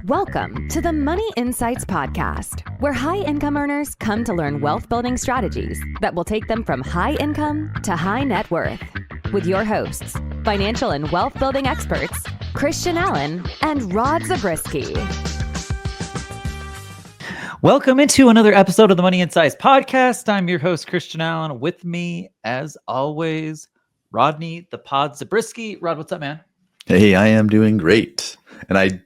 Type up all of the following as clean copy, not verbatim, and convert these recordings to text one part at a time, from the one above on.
Welcome to the Money Insights Podcast, where high-income earners come to learn wealth-building strategies that will take them from high income to high net worth. With your hosts, financial and wealth-building experts, Christian Allen and Rod Zabriskie. Welcome into another episode of the Money Insights Podcast. I'm your host, Christian Allen. With me, as always, Rodney, the Pod Zabriskie. Rod, what's up, man? Hey, I am doing great. And I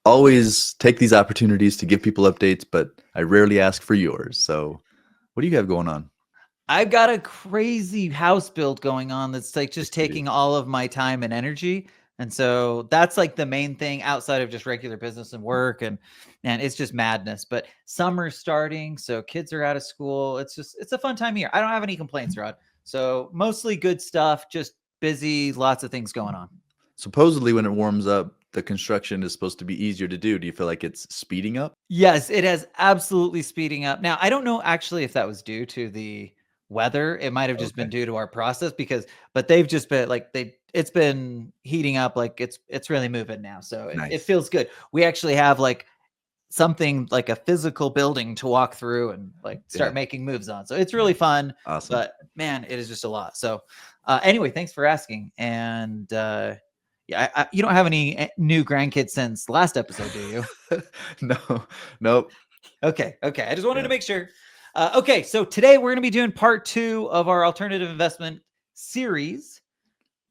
always take these opportunities to give people updates, but I rarely ask for yours. So what do you have going on? I've got a crazy house build going on that's like just taking all of my time and energy. And so that's like the main thing outside of just regular business and work. And it's just madness. But summer's starting, so kids are out of school. It's a fun time of year. I don't have any complaints, Rod. So mostly good stuff, just busy, lots of things going on. Supposedly when it warms up, the construction is supposed to be easier to do. Do you feel like it's speeding up? Yes, it has absolutely speeding up. Now, I don't know actually if that was due to the weather. It might have just been due to our process but they've just been like, it's been heating up. Like it's really moving now. So it feels good. We actually have like something like a physical building to walk through and like start making moves on. So it's really fun. Awesome. But man, it is just a lot. So anyway, thanks for asking. And yeah, you don't have any new grandkids since last episode, do you? Nope. Okay. I just wanted to make sure. Okay, so today we're going to be doing part 2 of our alternative investment series,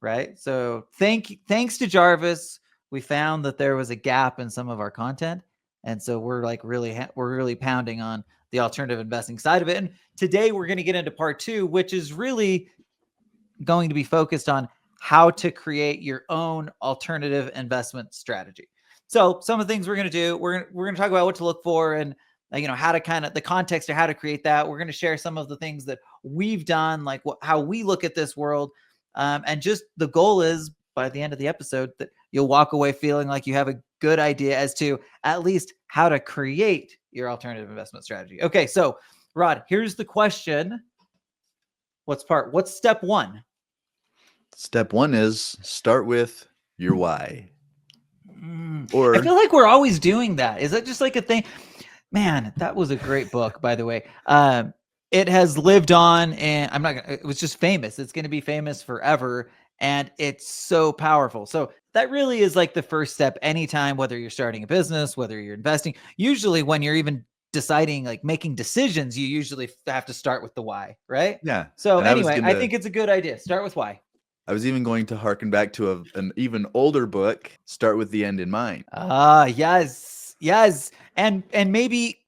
right? So thanks to Jarvis, we found that there was a gap in some of our content, and so we're like really pounding on the alternative investing side of it. And today we're going to get into part 2, which is really going to be focused on how to create your own alternative investment strategy. So some of the things we're going to do, we're going to talk about what to look for and how to kind of the context of how to create that. We're going to share some of the things that we've done, like how we look at this world. And just the goal is by the end of the episode that you'll walk away feeling like you have a good idea as to at least how to create your alternative investment strategy. Okay. So Rod, here's the question. What's step 1? Step 1 is start with your why. Or I feel like we're always doing that. Is that just like a thing? Man, that was a great book, by the way. It has lived on, and it was just famous. It's going to be famous forever, and it's so powerful. So that really is like the first step anytime, whether you're starting a business, whether you're investing. Usually when you're even deciding, like making decisions, you usually have to start with the why, right? Yeah. So anyway, I think it's a good idea. Start with why. I was even going to harken back to an even older book, Start with the End in Mind. Yes. And maybe,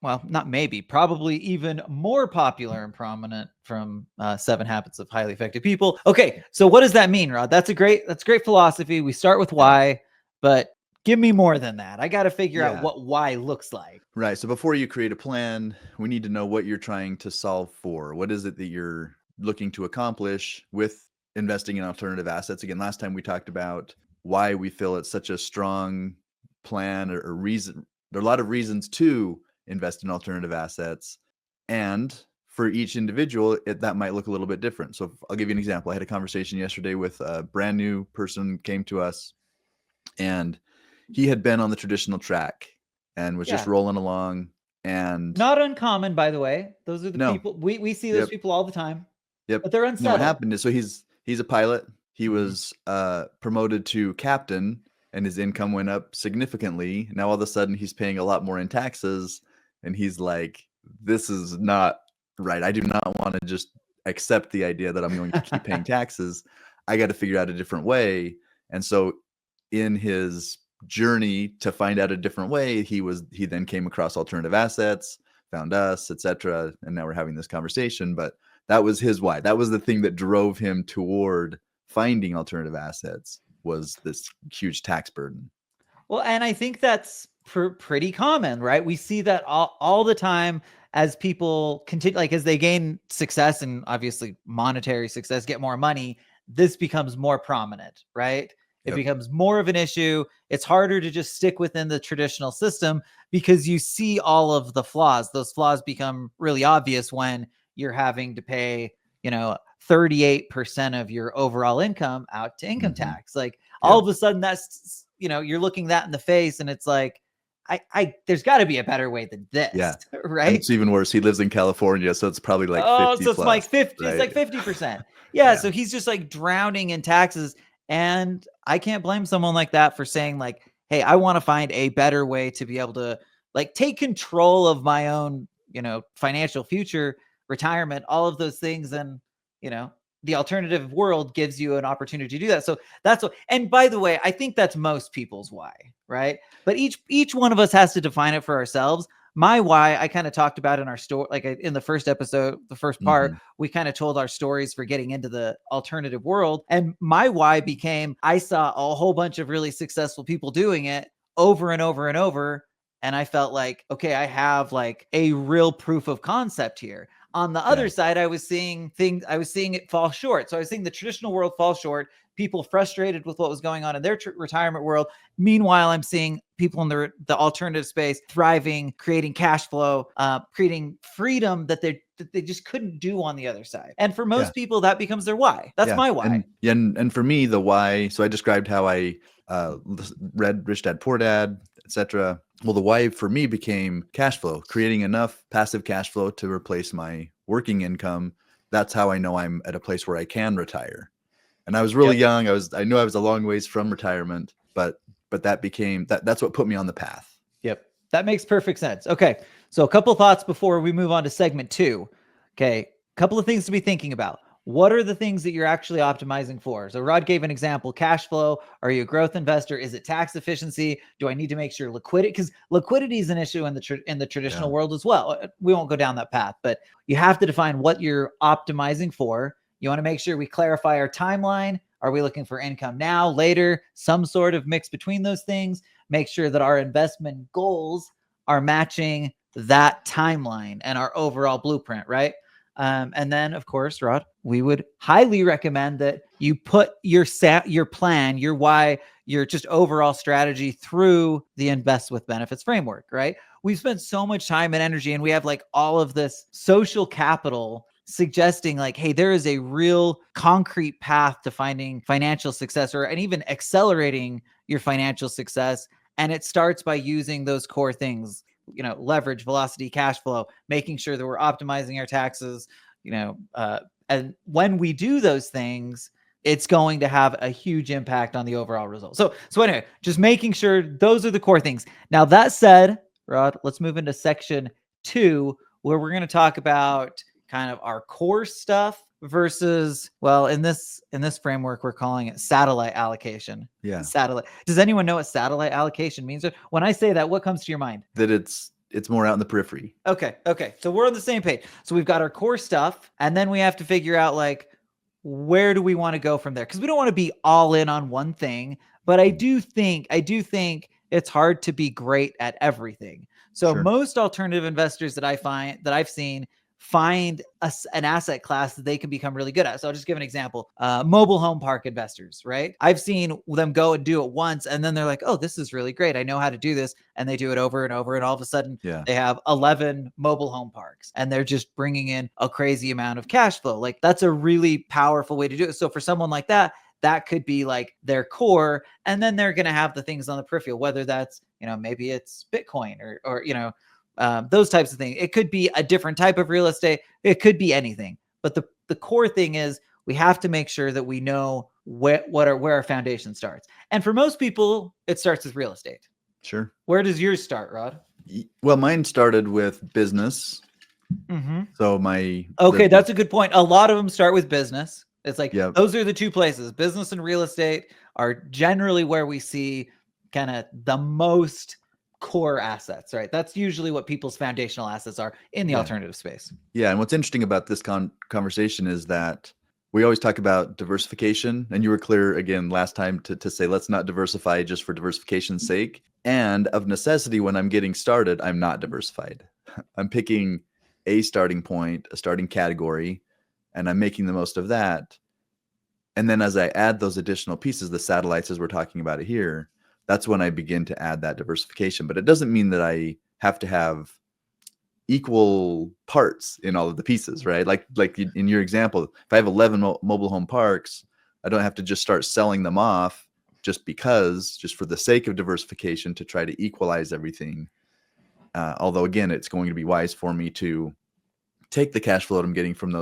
well, not maybe, probably even more popular and prominent from 7 Habits of Highly Effective People. Okay, so what does that mean, Rod? That's great philosophy. We start with why, but give me more than that. I got to figure out what why looks like. Right. So before you create a plan, we need to know what you're trying to solve for. What is it that you're looking to accomplish with investing in alternative assets? Again, last time we talked about why we feel it's such a strong plan or reason. There are a lot of reasons to invest in alternative assets, and for each individual, that might look a little bit different. So I'll give you an example. I had a conversation yesterday with a brand new person came to us, and he had been on the traditional track and was just rolling along. And not uncommon, by the way. Those are the people we see those people all the time. Yep. But they're unsettled. What happened is, so he's a pilot. He was promoted to captain, and his income went up significantly. Now all of a sudden he's paying a lot more in taxes, and he's like, this is not right. I do not want to just accept the idea that I'm going to keep paying taxes. I got to figure out a different way. And so in his journey to find out a different way, he then came across alternative assets, found us, etc. And now we're having this conversation, but that was his why. That was the thing that drove him toward finding alternative assets, was this huge tax burden. Well, and I think that's pretty common, right? We see that all the time as people continue, like as they gain success and obviously monetary success, get more money, this becomes more prominent, right? It becomes more of an issue. It's harder to just stick within the traditional system because you see all of the flaws. Those flaws become really obvious when you're having to pay, 38% of your overall income out to income tax. Like all of a sudden that's, you're looking that in the face and it's like, there's got to be a better way than this, Yeah. And right? it's even worse. He lives in California, so it's probably like 50 so it's plus, like 50, right? it's like 50%. Yeah, Yeah. so he's just like drowning in taxes. And I can't blame someone like that for saying like, hey, I want to find a better way to be able to like take control of my own, financial future, retirement, all of those things. And, the alternative world gives you an opportunity to do that. So that's what, and by the way, I think that's most people's why, right? But each one of us has to define it for ourselves. My why, I kind of talked about in our story, like in the first episode, the first part, we kind of told our stories for getting into the alternative world. And my why became, I saw a whole bunch of really successful people doing it over and over and over. And I felt like, okay, I have like a real proof of concept here. On the other side, I was seeing it fall short. So I was seeing the traditional world fall short, people frustrated with what was going on in their retirement world. Meanwhile, I'm seeing people in the alternative space thriving, creating cash flow, creating freedom that they just couldn't do on the other side. And for most people, that becomes their why. That's my why. And for me, the why, so I described how I read Rich Dad, Poor Dad, etc. Well, the why for me became cash flow, creating enough passive cash flow to replace my working income. That's how I know I'm at a place where I can retire. And I was really young. I knew I was a long ways from retirement, but that became that's what put me on the path. Yep. That makes perfect sense. Okay. So a couple thoughts before we move on to segment 2. Okay. A couple of things to be thinking about. What are the things that you're actually optimizing for? So Rod gave an example, cash flow. Are you a growth investor? Is it tax efficiency? Do I need to make sure liquidity, because liquidity is an issue in the traditional world as well. We won't go down that path, but you have to define what you're optimizing for. You want to make sure we clarify our timeline. Are we looking for income now, later, some sort of mix between those things? Make sure that our investment goals are matching that timeline and our overall blueprint, right? And then, of course, Rod, we would highly recommend that you put your plan, your why, your just overall strategy through the Invest with Benefits framework, right? We've spent so much time and energy, and we have like all of this social capital suggesting like, hey, there is a real concrete path to finding financial success and even accelerating your financial success. And it starts by using those core things, leverage, velocity, cash flow, making sure that we're optimizing our taxes, and when we do those things, it's going to have a huge impact on the overall result. So anyway, just making sure those are the core things. Now that said, Rod, let's move into section 2, where we're going to talk about kind of our core stuff versus, well, in this framework, we're calling it satellite allocation. Yeah. Satellite. Does anyone know what satellite allocation means? When I say that, what comes to your mind? That it's more out in the periphery. Okay. So we're on the same page. So we've got our core stuff, and then we have to figure out like, where do we want to go from there? Because we don't want to be all in on one thing, but I do think it's hard to be great at everything. So most alternative investors that I've seen find an asset class that they can become really good at. So I'll just give an example. Mobile home park investors, right? I've seen them go and do it once, and then they're like, oh, this is really great. I know how to do this. And they do it over and over. And all of a sudden they have 11 mobile home parks, and they're just bringing in a crazy amount of cash flow. Like that's a really powerful way to do it. So for someone like that, that could be like their core. And then they're going to have the things on the peripheral, whether that's, maybe it's Bitcoin or those types of things. It could be a different type of real estate. It could be anything. But the core thing is we have to make sure that we know where our foundation starts. And for most people, it starts with real estate. Sure. Where does yours start, Rod? Well, mine started with business. Mm-hmm. So that's a good point. A lot of them start with business. It's like those are the two places. Business and real estate are generally where we see kind of the most core assets, right? That's usually what people's foundational assets are in the alternative space. Yeah. And what's interesting about this conversation is that we always talk about diversification, and you were clear again last time to say, let's not diversify just for diversification's sake. And of necessity, when I'm getting started, I'm not diversified. I'm picking a starting point, a starting category, and I'm making the most of that. And then as I add those additional pieces, the satellites, as we're talking about it here, that's when I begin to add that diversification. But it doesn't mean that I have to have equal parts in all of the pieces, right? Like in your example, if I have 11 mobile home parks, I don't have to just start selling them off just for the sake of diversification, to try to equalize everything. Although again, it's going to be wise for me to take the cash flow that I'm getting from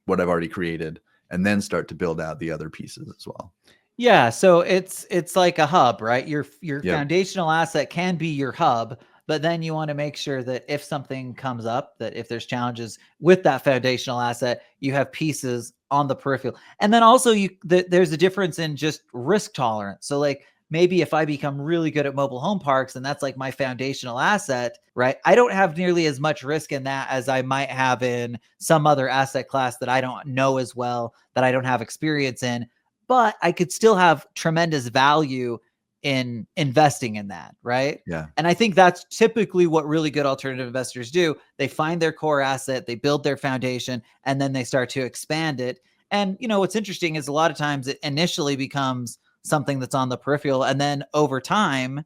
what I've already created, and then start to build out the other pieces as well. Yeah. So it's like a hub, right? Your Yep. foundational asset can be your hub, but then you want to make sure that if something comes up, that if there's challenges with that foundational asset, you have pieces on the peripheral. And then also there's a difference in just risk tolerance. So like maybe if I become really good at mobile home parks and that's like my foundational asset, right? I don't have nearly as much risk in that as I might have in some other asset class that I don't know as well, that I don't have experience in, but I could still have tremendous value in investing in that, right? Yeah. And I think that's typically what really good alternative investors do. They find their core asset, they build their foundation, and then they start to expand it. And what's interesting is a lot of times it initially becomes something that's on the peripheral, and then over time,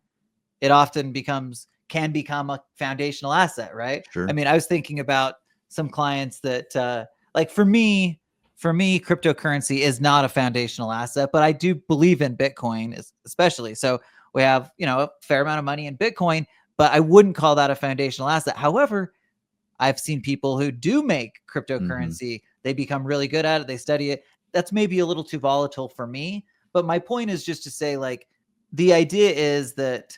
it often can become a foundational asset, right? Sure. I mean, I was thinking about some clients that, like for me, cryptocurrency is not a foundational asset, but I do believe in Bitcoin, especially. So we have, a fair amount of money in Bitcoin, but I wouldn't call that a foundational asset. However, I've seen people who do make cryptocurrency, they become really good at it, they study it. That's maybe a little too volatile for me. But my point is just to say, like, the idea is that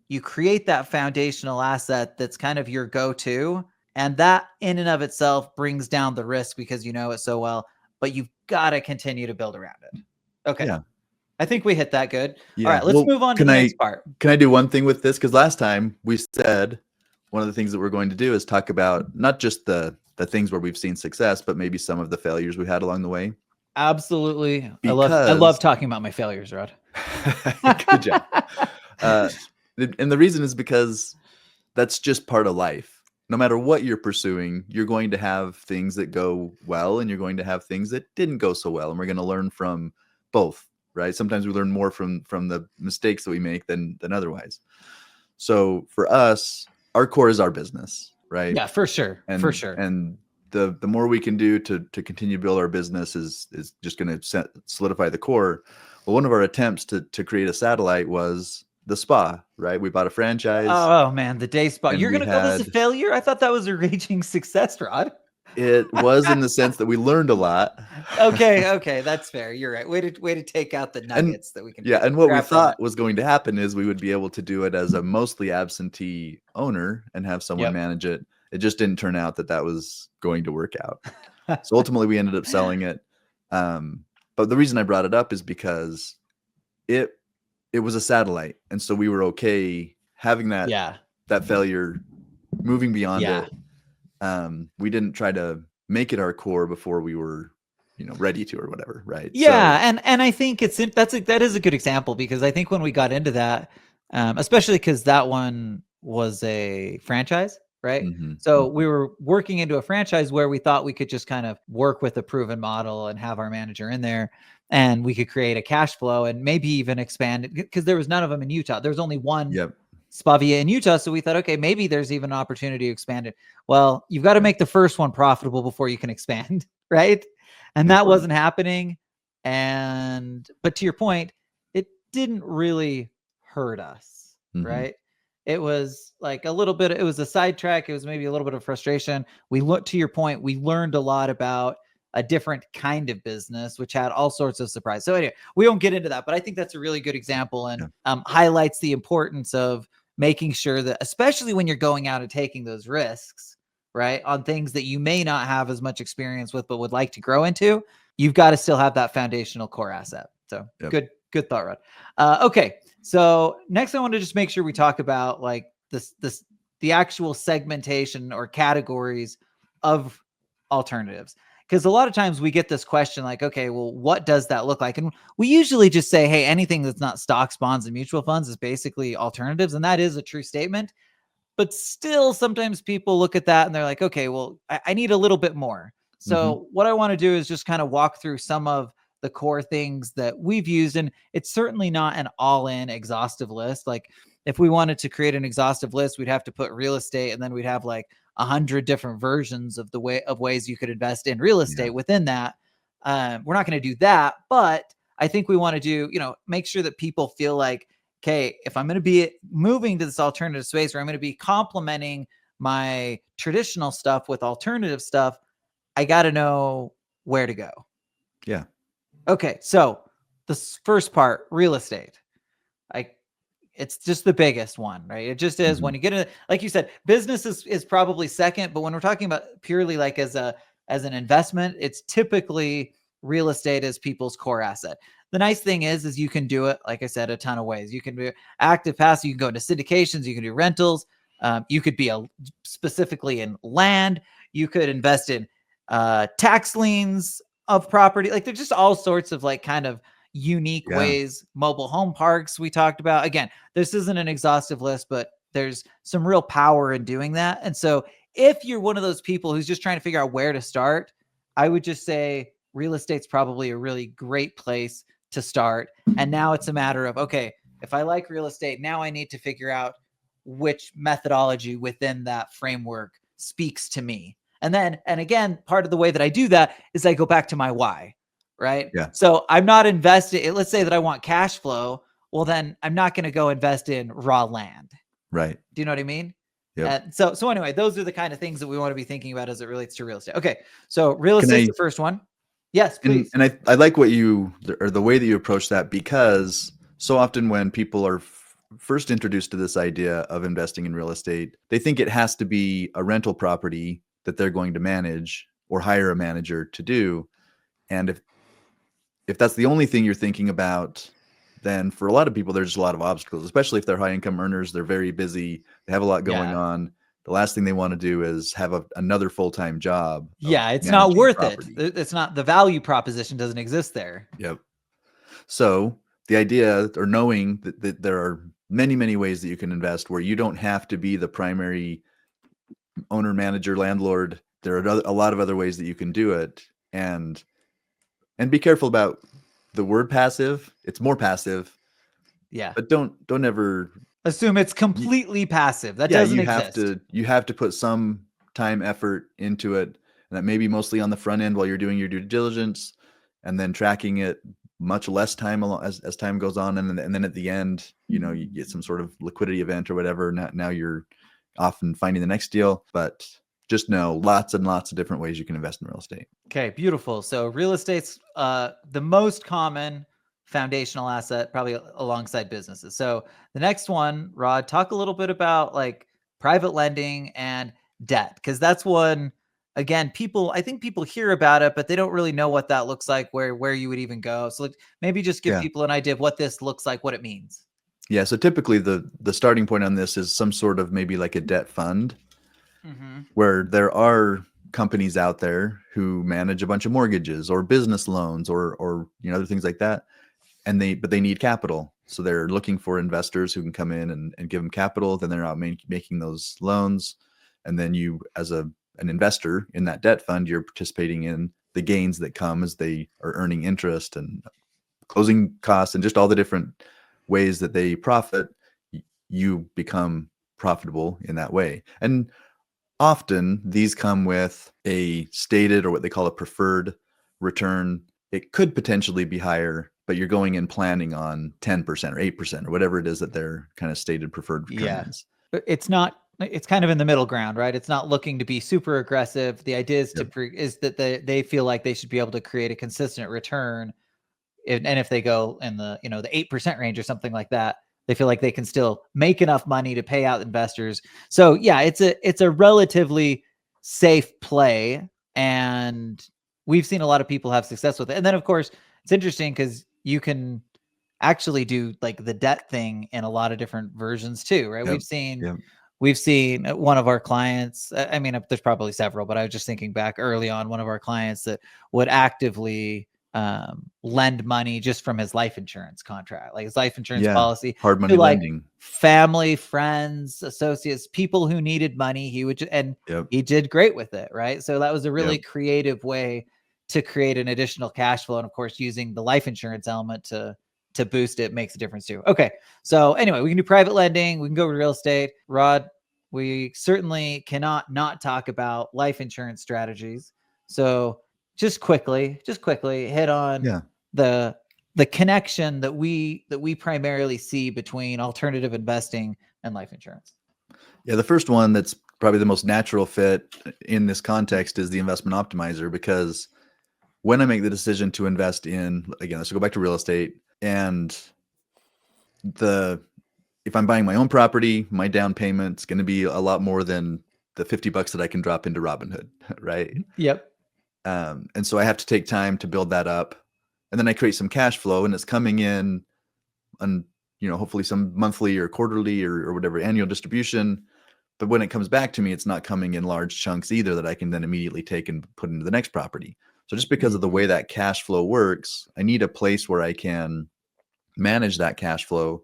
you create that foundational asset that's kind of your go-to, and that in and of itself brings down the risk because you know it so well, but you've got to continue to build around it. Okay. Yeah. I think we hit that good. Yeah. All right, let's move on to the next part. Can I do one thing with this? Because last time we said one of the things that we're going to do is talk about not just the things where we've seen success, but maybe some of the failures we had along the way. Absolutely. I love talking about my failures, Rod. Good job. And the reason is because that's just part of life. No matter what you're pursuing, you're going to have things that go well and you're going to have things that didn't go so well. And we're going to learn from both, right? Sometimes we learn more from the mistakes that we make than otherwise. So for us, our core is our business, right? Yeah, for sure. For sure. And the more we can do to continue to build our business is just going to solidify the core. Well, one of our attempts to create a satellite was the spa, right? We bought a franchise. Oh man, the day spa. You're going to call this a failure? I thought that was a raging success, Rod. It was in the sense that we learned a lot. Okay, that's fair. You're right. Way to take out the nuggets that we can. Yeah, and what we thought was going to happen is we would be able to do it as a mostly absentee owner and have someone manage it. It just didn't turn out that was going to work out. So ultimately, we ended up selling it. But the reason I brought it up is because it was a satellite, and so we were okay having that failure, moving beyond it. We didn't try to make it our core before we were, ready to or whatever, right? Yeah, so, and I think that is a good example because I think when we got into that, especially because that one was a franchise, right? Mm-hmm. So we were working into a franchise where we thought we could just kind of work with a proven model and have our manager in there, and we could create a cash flow and maybe even expand it because there was none of them in Utah. There's only one. Spavia in Utah. So we thought, okay, maybe there's even an opportunity to expand it. Well, you've got to make the first one profitable before you can expand, right? And that wasn't happening. But to your point, it didn't really hurt us, right? It was like a little bit, it was a sidetrack. It was maybe a little bit of frustration. To your point, we learned a lot about a different kind of business, which had all sorts of surprises. So anyway, we won't get into that, but I think that's a really good example and highlights the importance of making sure that, especially when you're going out and taking those risks, right, on things that you may not have as much experience with, but would like to grow into, you've got to still have that foundational core asset. So good thought, Rod. Okay. So next I want to just make sure we talk about like the actual segmentation or categories of alternatives. Because a lot of times we get this question like, okay, well, what does that look like? And we usually just say, hey, anything that's not stocks, bonds, and mutual funds is basically alternatives. And that is a true statement. But still, sometimes people look at that and they're like, okay, well, I need a little bit more. So what I want to do is just kind of walk through some of the core things that we've used. And it's certainly not an all-in exhaustive list. Like if we wanted to create an exhaustive list, we'd have to put real estate and then we'd have like 100 different versions of ways you could invest in real estate within that. We're not going to do that, but I think we want to do, make sure that people feel like, okay, if I'm going to be moving to this alternative space, or I'm going to be complementing my traditional stuff with alternative stuff, I got to know where to go. Yeah. Okay. So the first part, real estate, it's just the biggest one, right? It just is. When you get into, like you said, business is probably second, but when we're talking about purely like as an investment, it's typically real estate as people's core asset. The nice thing is you can do it, like I said, a ton of ways. You can be active, passive. You can go into syndications. You can do rentals. You could be specifically in land. You could invest in tax liens of property. Like there's just all sorts of like kind of unique ways. Mobile home parks we talked about. Again, this isn't an exhaustive list, but there's some real power in doing that. And so if you're one of those people who's just trying to figure out where to start, I would just say real estate's probably a really great place to start. And now it's a matter of, okay, if I like real estate, now I need to figure out which methodology within that framework speaks to me. And again, part of the way that I do that is I go back to my why. Right. Yeah. So I'm not investing. Let's say that I want cash flow. Well, then I'm not going to go invest in raw land. Right. Do you know what I mean? Yeah. So anyway, those are the kind of things that we want to be thinking about as it relates to real estate. Okay. So real estate is the first one. Yes, please. And I like what the way that you approach that, because so often when people are first introduced to this idea of investing in real estate, they think it has to be a rental property that they're going to manage or hire a manager to do. And if that's the only thing you're thinking about, then for a lot of people, there's just a lot of obstacles, especially if they're high income earners. They're very busy. They have a lot going on. The last thing they want to do is have another full-time job. Yeah, it's not worth it. It's not, the value proposition doesn't exist there. Yep. So the idea, or knowing that there are many, many ways that you can invest where you don't have to be the primary owner, manager, landlord. There are a lot of other ways that you can do it. And be careful about the word passive. It's more passive. Yeah. But don't ever assume it's completely passive. That doesn't exist. You have to put some time, effort into it. And that may be mostly on the front end while you're doing your due diligence, and then tracking it much less time as time goes on. And then at the end, you get some sort of liquidity event or whatever. Now you're often finding the next deal. But just know lots and lots of different ways you can invest in real estate. Okay, beautiful. So real estate's the most common foundational asset, probably alongside businesses. So the next one, Rod, talk a little bit about like private lending and debt, because that's one, again, I think people hear about it, but they don't really know what that looks like, where you would even go. So maybe just give people an idea of what this looks like, what it means. Yeah. So typically the starting point on this is some sort of maybe like a debt fund. Where there are companies out there who manage a bunch of mortgages or business loans or other things like that, but they need capital, so they're looking for investors who can come in and give them capital. Then they're out making those loans, and then you, as an investor in that debt fund, you're participating in the gains that come as they are earning interest and closing costs and just all the different ways that they profit. You become profitable in that way. And often these come with a stated, or what they call a preferred return. It could potentially be higher, but you're going in planning on 10% or 8% or whatever it is that their kind of stated preferred return is. It's kind of in the middle ground, right? It's not looking to be super aggressive. The idea is is that they feel like they should be able to create a consistent return. And if they go in the 8% range or something like that, they feel like they can still make enough money to pay out investors. So yeah, it's a relatively safe play, and we've seen a lot of people have success with it. And then of course it's interesting because you can actually do like the debt thing in a lot of different versions too, right? We've seen one of our clients, I mean, there's probably several, but I was just thinking back early on, one of our clients that would actively lend money just from his life insurance contract, like his life insurance policy, hard money lending, family, friends, associates, people who needed money. He would, he did great with it. Right. So that was a really creative way to create an additional cash flow. And of course, using the life insurance element to boost it makes a difference too. Okay. So anyway, we can do private lending. We can go with real estate. Rod, we certainly cannot not talk about life insurance strategies. So just quickly hit on the the connection that we primarily see between alternative investing and life insurance? Yeah, the first one that's probably the most natural fit in this context is the investment optimizer, because when I make the decision to invest in, again, let's go back to real estate, and if I'm buying my own property, my down payment's going to be a lot more than the $50 that I can drop into Robinhood, right? Yep. And so I have to take time to build that up, and then I create some cash flow, and it's coming in on, hopefully some monthly or quarterly or whatever annual distribution. But when it comes back to me, it's not coming in large chunks either that I can then immediately take and put into the next property. So just because of the way that cash flow works, I need a place where I can manage that cash flow,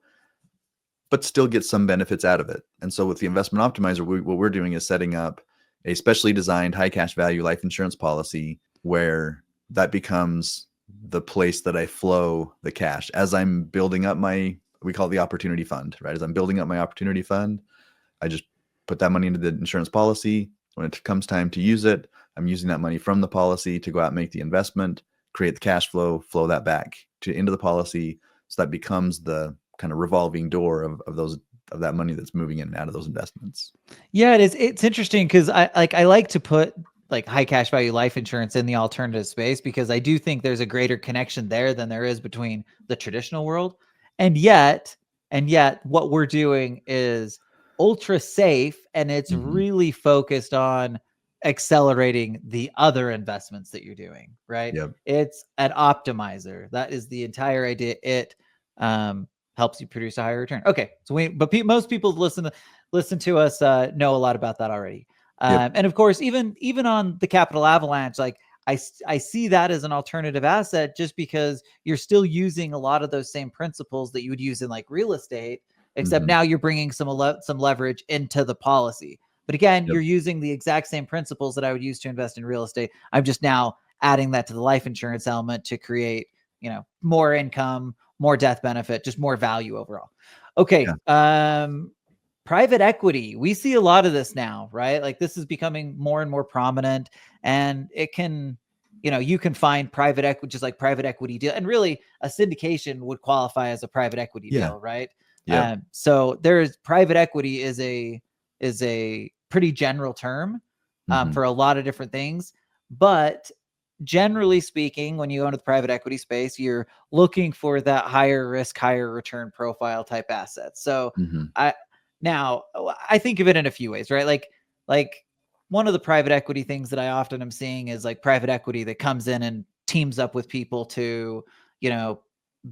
but still get some benefits out of it. And so with the investment optimizer, what we're doing is setting up a specially designed high cash value life insurance policy where that becomes the place that I flow the cash as I'm building up we call it the opportunity fund, right? As I'm building up my opportunity fund, I just put that money into the insurance policy. When it comes time to use it, I'm using that money from the policy to go out and make the investment, create the cash flow that back into the policy. So that becomes the kind of revolving door of that money that's moving in and out of those investments. Yeah, it is. It's interesting because I like to put like high cash value life insurance in the alternative space, because I do think there's a greater connection there than there is between the traditional world. And yet what we're doing is ultra safe, and it's really focused on accelerating the other investments that you're doing, right? Yep. It's an optimizer. That is the entire idea. It helps you produce a higher return. Okay, so most people listen to us know a lot about that already. Yep. And of course, even on the Capital Avalanche, like I see that as an alternative asset, just because you're still using a lot of those same principles that you would use in like real estate, except now you're bringing some leverage into the policy. But again, you're using the exact same principles that I would use to invest in real estate. I'm just now adding that to the life insurance element to create, more income, more death benefit, just more value overall. Okay. Yeah. Private equity. We see a lot of this now, right? Like this is becoming more and more prominent, and it can, you can find private equity, just like private equity deal. And really a syndication would qualify as a private equity deal, right? Yeah. So private equity is a pretty general term for a lot of different things, but generally speaking, when you go into the private equity space, you're looking for that higher risk, higher return profile type asset. So I think of it in a few ways, right? Like one of the private equity things that I often am seeing is like private equity that comes in and teams up with people to,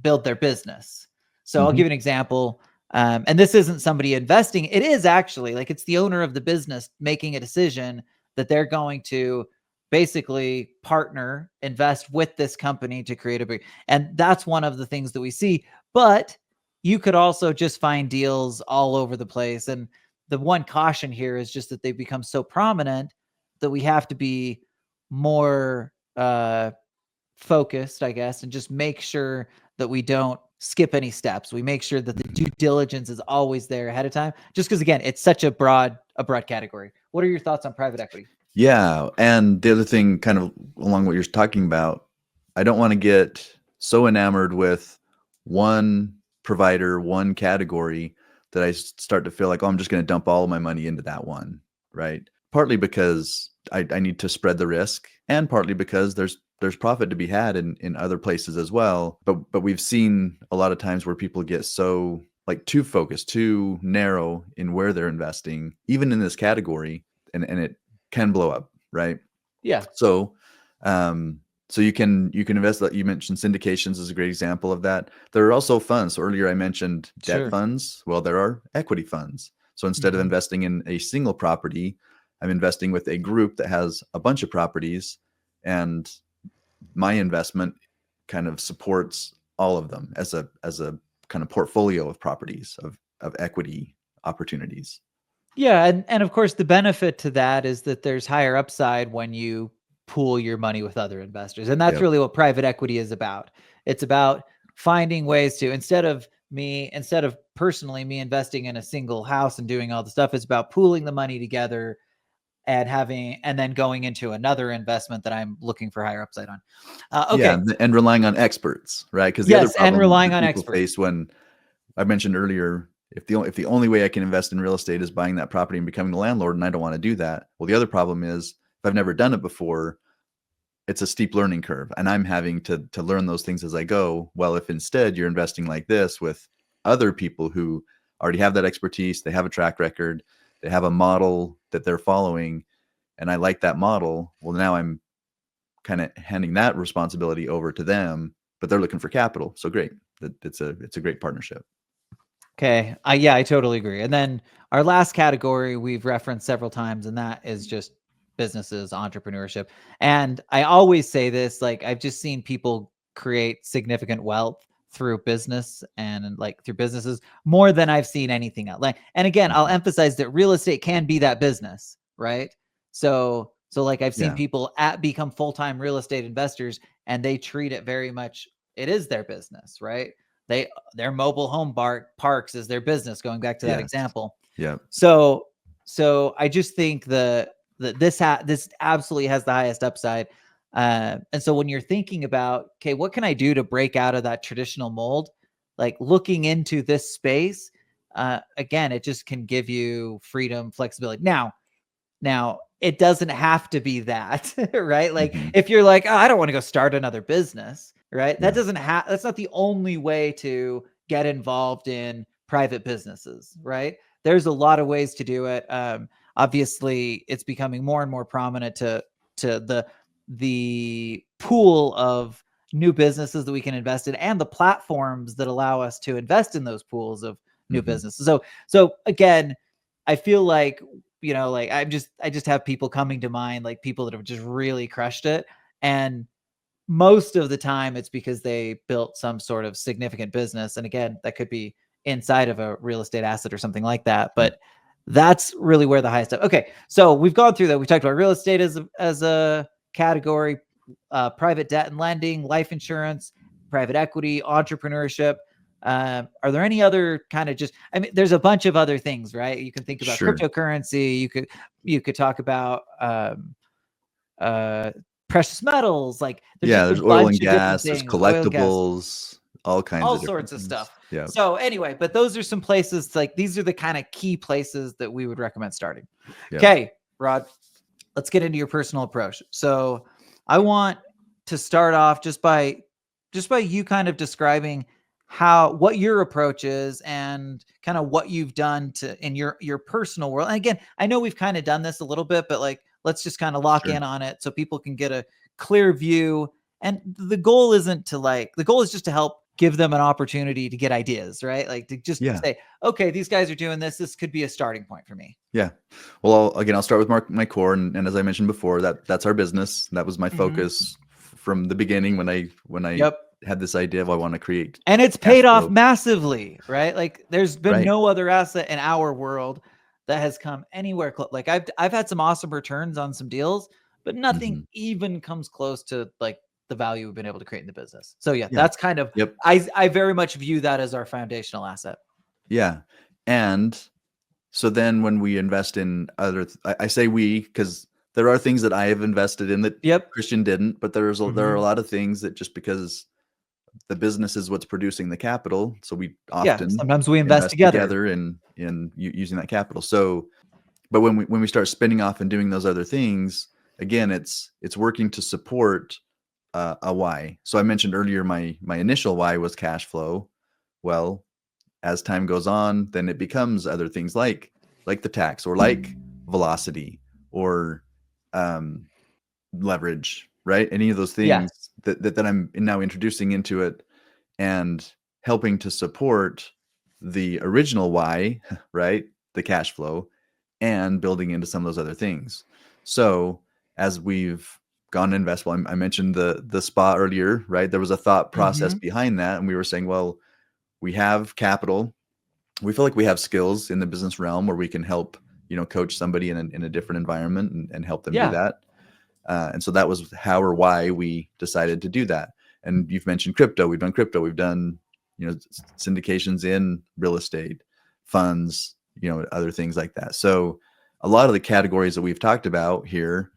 build their business. So I'll give you an example. And this isn't somebody investing. It is actually like it's the owner of the business making a decision that they're going to basically partner, invest with this company to create and that's one of the things that we see. But you could also just find deals all over the place. And the one caution here is just that they've become so prominent that we have to be more focused, I guess, and just make sure that we don't skip any steps. We make sure that the due diligence is always there ahead of time, just because again, it's such a broad category. What are your thoughts on private equity? Yeah. And the other thing, kind of along what you're talking about, I don't want to get so enamored with one provider, one category, that I start to feel like, I'm just going to dump all of my money into that one, right? Partly because I need to spread the risk, and partly because there's profit to be had in other places as well. But we've seen a lot of times where people get so like too focused, too narrow in where they're investing, even in this category, and it can blow up, right? Yeah. So you can invest. You mentioned syndications is a great example of that. There are also funds. So earlier I mentioned debt funds. Well, there are equity funds. So instead of investing in a single property, I'm investing with a group that has a bunch of properties, and my investment kind of supports all of them as a kind of portfolio of properties of equity opportunities. Yeah. And of course the benefit to that is that there's higher upside when you pool your money with other investors. And that's really what private equity is about. It's about finding ways to, instead of personally me investing in a single house and doing all the stuff, it's about pooling the money together, and then going into another investment that I'm looking for higher upside on. Yeah, Okay. and relying on experts, right? Because the other Yes, and problem relying that on people experts. face when I mentioned earlier, if the only way I can invest in real estate is buying that property and becoming the landlord, and I don't want to do that. Well, the other problem is if I've never done it before, it's a steep learning curve, and I'm having to learn those things as I go. Well, if instead you're investing like this with other people who already have that expertise, they have a track record, they have a model that they're following, and I like that model, well, now I'm kind of handing that responsibility over to them, but they're looking for capital. So great. It's a great partnership. Okay. Yeah, I totally agree. And then our last category we've referenced several times, and that is just businesses, entrepreneurship. And I always say this, like I've just seen people create significant wealth through business and like through businesses more than I've seen anything else. Like, and again, I'll emphasize that real estate can be that business, right? So like I've seen Yeah. people become full-time real estate investors, and they treat it very much, it is their business, right? Their mobile home parks is their business, going back to that Yes. example. Yeah. So I just think that this absolutely has the highest upside. And so when you're thinking about, okay, what can I do to break out of that traditional mold? Like looking into this space, again, it just can give you freedom, flexibility. Now it doesn't have to be that, right? Like if you're like, oh, I don't want to go start another business, right? Yeah. That's not the only way to get involved in private businesses, right? There's a lot of ways to do it. Obviously it's becoming more and more prominent to the pool of new businesses that we can invest in, and the platforms that allow us to invest in those pools of new businesses. So again, I feel like, like I just have people coming to mind, like people that have just really crushed it. And most of the time it's because they built some sort of significant business. And again, that could be inside of a real estate asset or something like that. But that's really where the highest up. Okay. So we've gone through that. We talked about real estate as a category, private debt and lending, life insurance, private equity, entrepreneurship. Are there any other kind of there's a bunch of other things, right? You can think about cryptocurrency. You could talk about precious metals. Like there's oil and gas, there's collectibles, all kinds all of sorts of things. stuff. Yeah. So anyway, but those are some places, like these are the kind of key places that we would recommend starting. Yeah. Okay, Rod, let's get into your personal approach. So I want to start off just by you kind of describing what your approach is and kind of what you've done in your personal world. And again, I know we've kind of done this a little bit, but like, let's just kind of lock in on it so people can get a clear view. And the goal is just to help give them an opportunity to get ideas, right? Like to just say, okay, these guys are doing this. This could be a starting point for me. Yeah. Well, I'll start with my core. And as I mentioned before, that's our business. That was my focus from the beginning when I had this idea of I want to create. And it's paid off massively, right? Like there's been no other asset in our world that has come anywhere close. Like I've had some awesome returns on some deals, but nothing even comes close to like the value we've been able to create in the business. So that's kind of, I very much view that as our foundational asset. Yeah. And so then when we invest in I say we, because there are things that I have invested in that Christian didn't, but there are a lot of things that just because the business is what's producing the capital. So we often sometimes we invest together in using that capital. So, but when we start spinning off and doing those other things, again, it's working to support a why. So I mentioned earlier, my initial why was cash flow. Well, as time goes on, then it becomes other things like the tax or like velocity or leverage, right? Any of those things that I'm now introducing into it and helping to support the original why, right? The cash flow, and building into some of those other things. So as we've gone to invest, well, I mentioned the spa earlier, right? There was a thought process behind that. And we were saying, well, we have capital. We feel like we have skills in the business realm where we can help, coach somebody in a different environment and help them do that. And so that was how or why we decided to do that. And you've mentioned crypto. We've done crypto. We've done, syndications in real estate, funds, other things like that. So a lot of the categories that we've talked about here,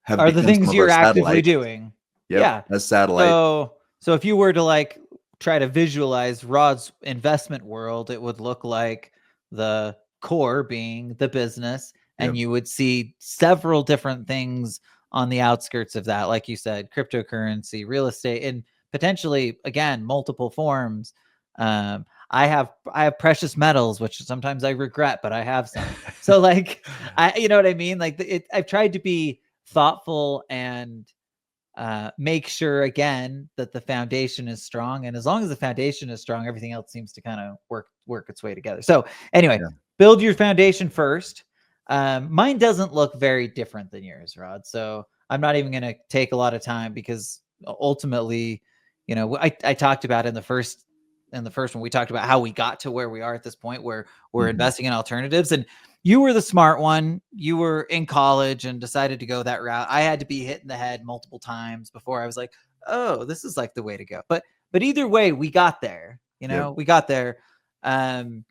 have Are the become some things of you're our actively satellites. doing. Yep, Yeah. as satellite. So if you were to like try to visualize Rod's investment world, it would look like the core being the business, and Yep. you would see several different things on the outskirts of that, like you said, cryptocurrency, real estate, and potentially again multiple forms. I have precious metals, which sometimes I regret, but I have some. So like you know what I mean? Like I've tried to be thoughtful and make sure again that the foundation is strong, and as long as the foundation is strong, everything else seems to kind of work its way together. So anyway, Yeah. build your foundation first. Mine doesn't look very different than yours, Rod, so I'm not even going to take a lot of time, because ultimately, you know, I talked about in the first one, we talked about how we got to where we are at this point where we're Mhm. investing in alternatives, and you were the smart one. You were in college and decided to go that route. I had to be hit in the head multiple times before I was like, oh, this is like the way to go. But either way, we got there. You know, Yep. we got there. And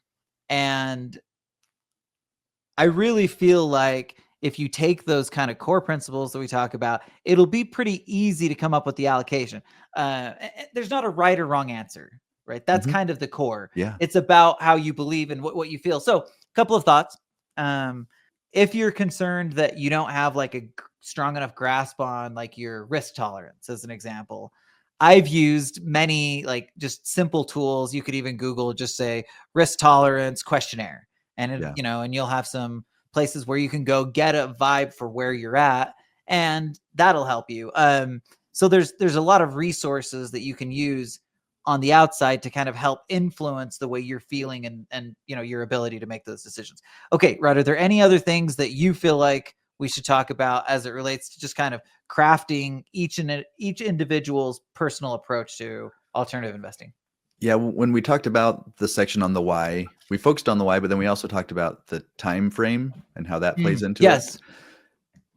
I really feel like if you take those kind of core principles that we talk about, it'll be pretty easy to come up with the allocation. There's not a right or wrong answer, right? That's Mhm. kind of the core. Yeah. It's about how you believe and what you feel. So, a couple of thoughts. If you're concerned that you don't have like a strong enough grasp on like your risk tolerance, as an example, I've used many like just simple tools. You could even Google, just say risk tolerance questionnaire, and it, Yeah. you know, and you'll have some places where you can go get a vibe for where you're at, and that'll help you. So there's a lot of resources that you can use on the outside to kind of help influence the way you're feeling and you know, your ability to make those decisions. Okay, Rod, are there any other things that you feel like we should talk about as it relates to just kind of crafting each individual's personal approach to alternative investing? Yeah, when we talked about the section on the why, we focused on the why, but then we also talked about the time frame and how that plays into it. Yes.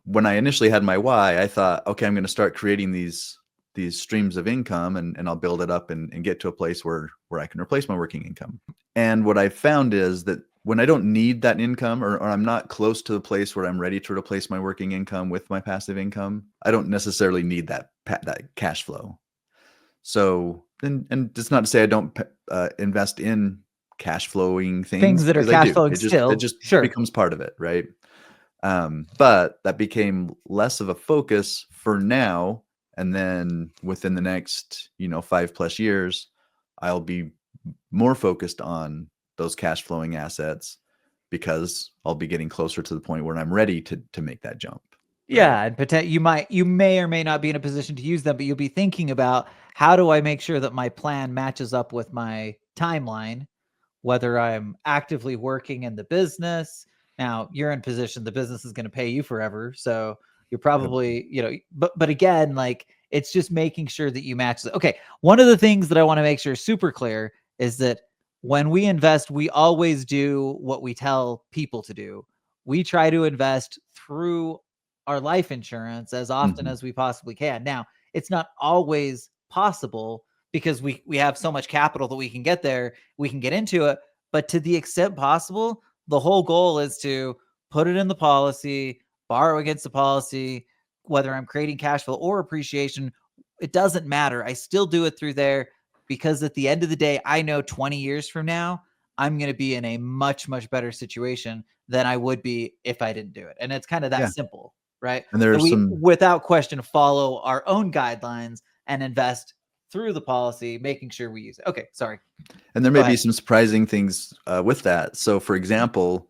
When I initially had my why, I thought, okay, I'm going to start creating these streams of income, and I'll build it up and get to a place where I can replace my working income. And what I found is that when I don't need that income, or I'm not close to the place where I'm ready to replace my working income with my passive income, I don't necessarily need that cash flow. So, and it's not to say I don't invest in cash flowing things, That are because I cash do. flowing It still. just Sure. becomes part of it, right? But that became less of a focus for now. And then within the next, 5+ years, I'll be more focused on those cash flowing assets, because I'll be getting closer to the point where I'm ready to make that jump. Yeah, and you may or may not be in a position to use them, but you'll be thinking about, how do I make sure that my plan matches up with my timeline, whether I'm actively working in the business. Now, you're in position, the business is going to pay you forever, so you're probably, you know, but again, like, it's just making sure that you match the, okay, one of the things that I want to make sure is super clear is that when we invest, we always do what we tell people to do. We try to invest through our life insurance as often Mhm. as we possibly can. Now, it's not always possible, because we have so much capital that we can get there, we can get into it, but to the extent possible, the whole goal is to put it in the policy, borrow against the policy, whether I'm creating cash flow or appreciation, it doesn't matter. I still do it through there, because at the end of the day, I know 20 years from now, I'm going to be in a much, much better situation than I would be if I didn't do it. And it's kind of that Yeah. simple, right? And there That are we, some, without question, follow our own guidelines and invest through the policy, making sure we use it. Okay, sorry. and there Go may be ahead. some surprising things with that. So, for example,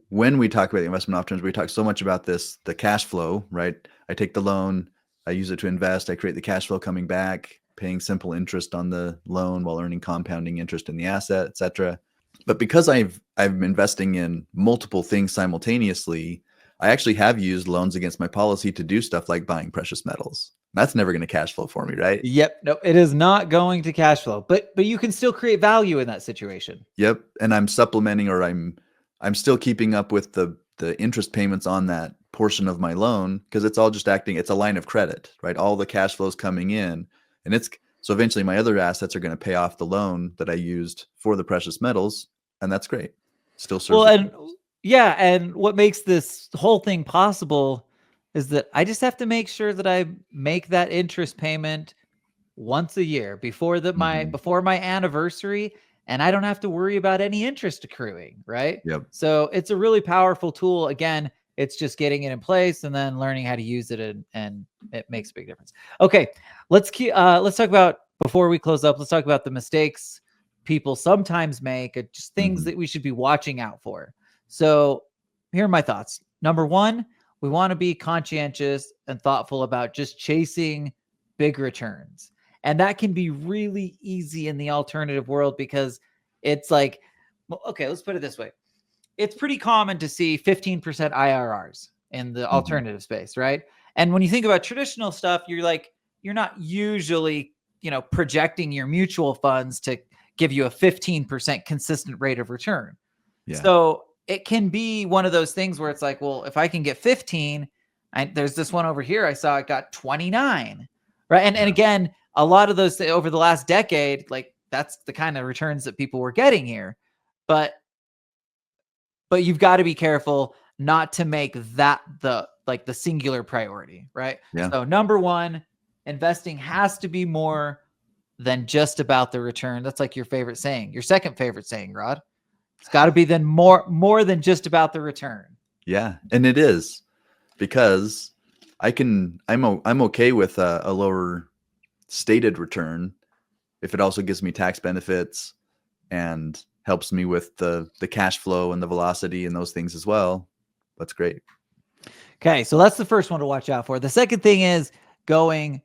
when we talk about the investment options, we talk so much about the cash flow, right? I take the loan, I use it to invest, I create the cash flow coming back, paying simple interest on the loan while earning compounding interest in the asset, etc. But because I'm investing in multiple things simultaneously, I actually have used loans against my policy to do stuff like buying precious metals. That's never going to cash flow for me, right? Yep. No, it is not going to cash flow, but you can still create value in that situation. Yep. And I'm supplementing, or I'm still keeping up with the interest payments on that portion of my loan, because it's all just it's a line of credit, right? All the cash flows coming in, and so eventually my other assets are going to pay off the loan that I used for the precious metals, and that's great. Still serves Well, the and purpose. Yeah, and what makes this whole thing possible is that I just have to make sure that I make that interest payment once a year Mhm. before my anniversary, and I don't have to worry about any interest accruing, right? Yep. So it's a really powerful tool. Again, it's just getting it in place and then learning how to use it, and it makes a big difference. Okay, let's talk about, before we close up, let's talk about the mistakes people sometimes make, just things Mhm. that we should be watching out for. So here are my thoughts. Number one, we want to be conscientious and thoughtful about just chasing big returns. And that can be really easy in the alternative world because it's like, well, okay, let's put it this way. It's pretty common to see 15% IRRs in the Mhm. alternative space, right? And when you think about traditional stuff, you're not usually, projecting your mutual funds to give you a 15% consistent rate of return. Yeah. So it can be one of those things where it's like, well, if I can get 15, there's this one over here I saw it got 29, right? And Yeah. again, a lot of those over the last decade, like that's the kind of returns that people were getting here. But you've got to be careful not to make that the singular priority, right? Yeah. So number one, investing has to be more than just about the return. That's like your favorite saying, your second favorite saying, Rod. It's got to be then more than just about the return. Yeah. And it is, because I'm okay with a lower stated return if it also gives me tax benefits and helps me with the cash flow and the velocity and those things as well. That's great. Okay, so that's the first one to watch out for. The second thing is going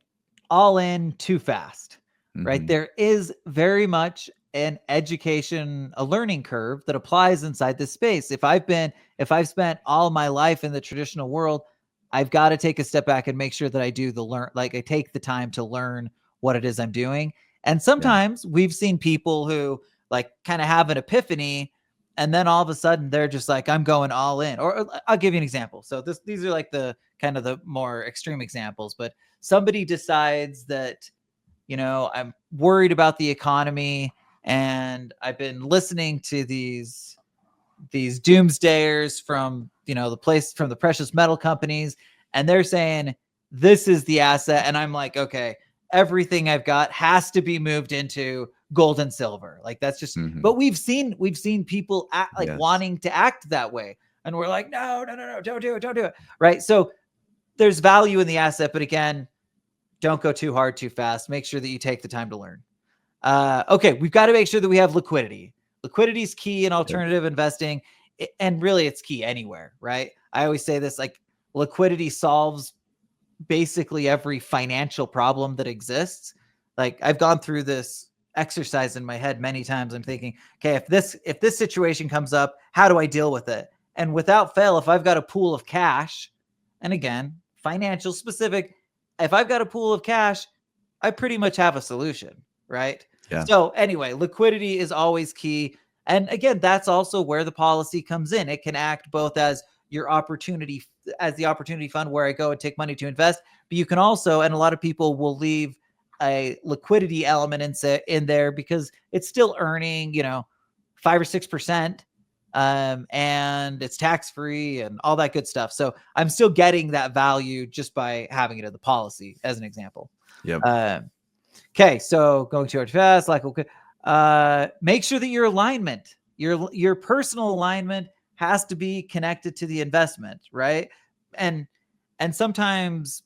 all in too fast, right? Mhm. There is very much an education, a learning curve that applies inside this space. If I've spent all my life in the traditional world, I've got to take a step back and make sure that I do I take the time to learn what it is I'm doing. And Yeah. sometimes we've seen people who like kind of have an epiphany, and then all of a sudden they're just like, I'm going all in. Or I'll give you an example. So these are like the kind of the more extreme examples, but somebody decides that, I'm worried about the economy, and I've been listening to these doomsdayers from, from the precious metal companies, and they're saying this is the asset, and I'm like, okay, everything I've got has to be moved into gold and silver. Like that's just, Mhm. but we've seen people act like Yes. wanting to act that way, and we're like, no, no, no, no, don't do it, right? So there's value in the asset, but again, don't go too hard too fast. Make sure that you take the time to learn. Okay, we've got to make sure that we have liquidity. Liquidity is key in Yep. alternative investing, and really it's key anywhere, right? I always say this, like, liquidity solves basically every financial problem that exists. Like, I've gone through this exercise in my head many times. I'm thinking, okay, if this situation comes up, how do I deal with it? And without fail, if I've got a pool of cash, and again, financial specific, if I've got a pool of cash, I pretty much have a solution, right? Yeah. So anyway, liquidity is always key. And again, that's also where the policy comes in. It can act both as your opportunity, as the opportunity fund where I go and take money to invest, but you can also, and a lot of people will leave a liquidity element in there because it's still earning, 5 or 6%, and it's tax free and all that good stuff. So I'm still getting that value just by having it in the policy, as an example. Yep. Okay, so going too fast, like, okay, make sure that your personal alignment has to be connected to the investment, right? And sometimes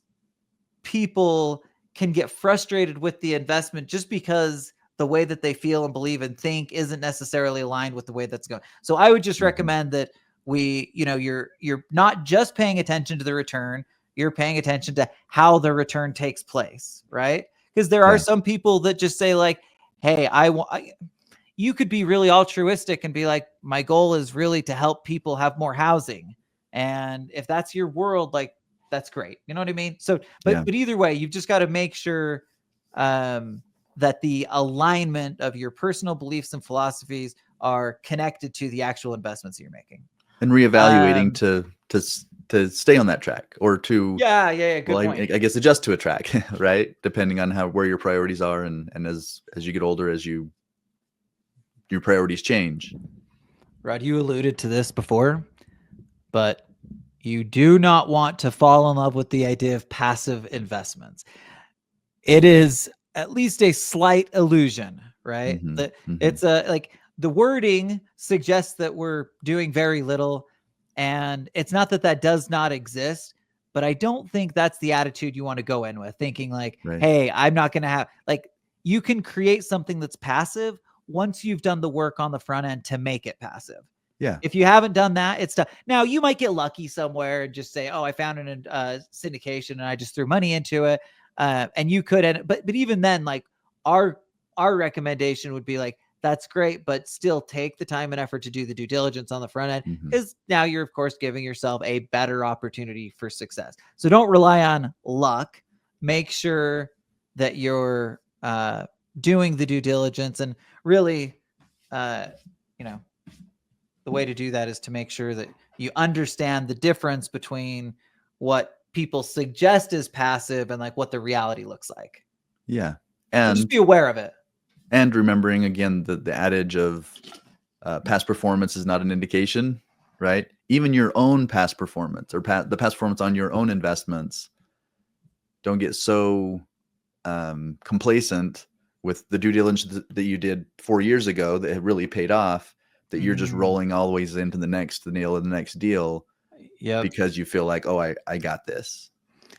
people can get frustrated with the investment just because the way that they feel and believe and think isn't necessarily aligned with the way that's going. So I would just Mhm. recommend that you're not just paying attention to the return, you're paying attention to how the return takes place, right? Because there are Yeah. some people that just say like, hey, you could be really altruistic and be like, my goal is really to help people have more housing. And if that's your world, like, that's great. You know what I mean? So, Yeah. but either way, you've just got to make sure that the alignment of your personal beliefs and philosophies are connected to the actual investments you're making. And reevaluating Um, to stay on that track, or to, yeah. Good well, point. I guess adjust to a track, right? Depending on where your priorities are, and as you get older, as your priorities change. Rod, you alluded to this before. but you do not want to fall in love with the idea of passive investments. It is at least a slight illusion, right? That it's like the wording suggests that we're doing very little, and it's not that does not exist, but I don't think that's the attitude you want to go in with, thinking like, hey, I'm not going to have, like, you can create something that's passive once you've done the work on the front end to make it passive. Yeah. If you haven't done that, it's tough. Now you might get lucky somewhere and just say, oh, I found an syndication and I just threw money into it. And you could, but even then, like our recommendation would be like, that's great, but still take the time and effort to do the due diligence on the front end, because now you're of course giving yourself a better opportunity for success. So don't rely on luck. Make sure that you're doing the due diligence, and really, the way to do that is to make sure that you understand the difference between what people suggest is passive and like what the reality looks like. Yeah. And just be aware of it. And remembering again the adage of past performance is not an indication, right? Even your own past performance or the past performance on your own investments, don't get so complacent with the due diligence that you did 4 years ago that had really paid off, that you're just rolling always into the next deal. Yeah. Because you feel like, oh, I got this.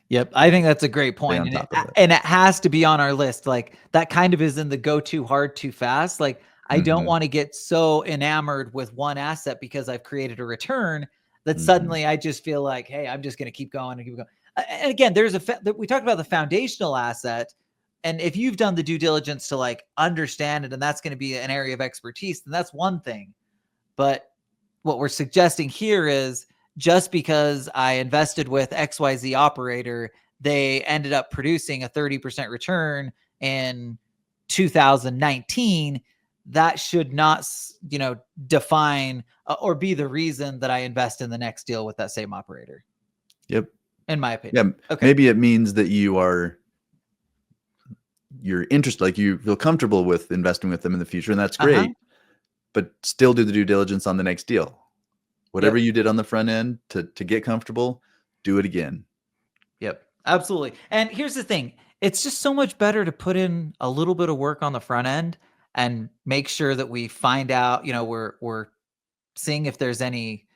Yep. I think that's a great point. And it has to be on our list. Like that kind of is in the go too hard, too fast. Like I don't want to get so enamored with one asset because I've created a return that suddenly I just feel like, hey, I'm just going to keep going and keep going. And again, we talked about the foundational asset. And if you've done the due diligence to like understand it, and that's going to be an area of expertise, then that's one thing. But what we're suggesting here is just because I invested with XYZ operator, they ended up producing a 30% return in 2019. That should not, define or be the reason that I invest in the next deal with that same operator. Yep. In my opinion. Yeah. Okay. Maybe it means that you're interested, like you feel comfortable with investing with them in the future, and that's great. But still do the due diligence on the next deal. Whatever you did on the front end to get comfortable, do it again. Yep, absolutely. And here's the thing. It's just so much better to put in a little bit of work on the front end and make sure that we find out, we're seeing if there's any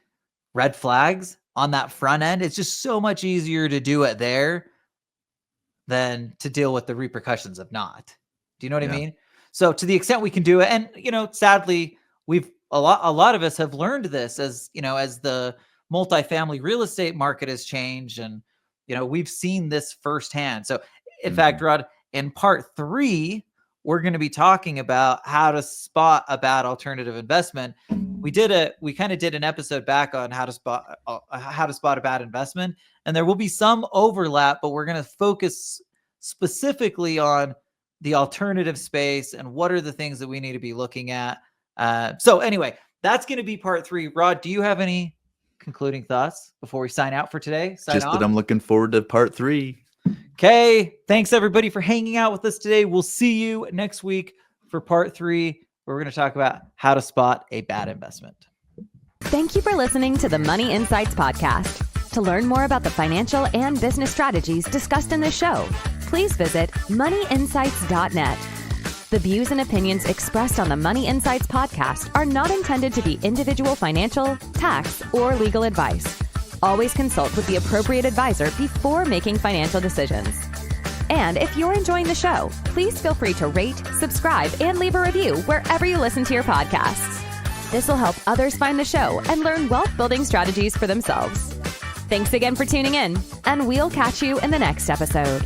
red flags on that front end. It's just so much easier to do it there than to deal with the repercussions of not. Do you know what I mean? So to the extent we can do it, and sadly, a lot of us have learned this as the multifamily real estate market has changed, and we've seen this firsthand. So in fact, Rod, in part 3, we're going to be talking about how to spot a bad alternative investment. We kind of did an episode back on how to spot a bad investment, and there will be some overlap, but we're going to focus specifically on the alternative space and what are the things that we need to be looking at. So anyway, that's going to be part 3. Rod, do you have any concluding thoughts before we sign out for today? Just that I'm looking forward to part 3. Okay. Thanks everybody for hanging out with us today. We'll see you next week for part 3, where we're going to talk about how to spot a bad investment. Thank you for listening to the Money Insights podcast. To learn more about the financial and business strategies discussed in this show, please visit moneyinsights.net. The views and opinions expressed on the Money Insights podcast are not intended to be individual financial, tax, or legal advice. Always consult with the appropriate advisor before making financial decisions. And if you're enjoying the show, please feel free to rate, subscribe, and leave a review wherever you listen to your podcasts. This will help others find the show and learn wealth building strategies for themselves. Thanks again for tuning in, and we'll catch you in the next episode.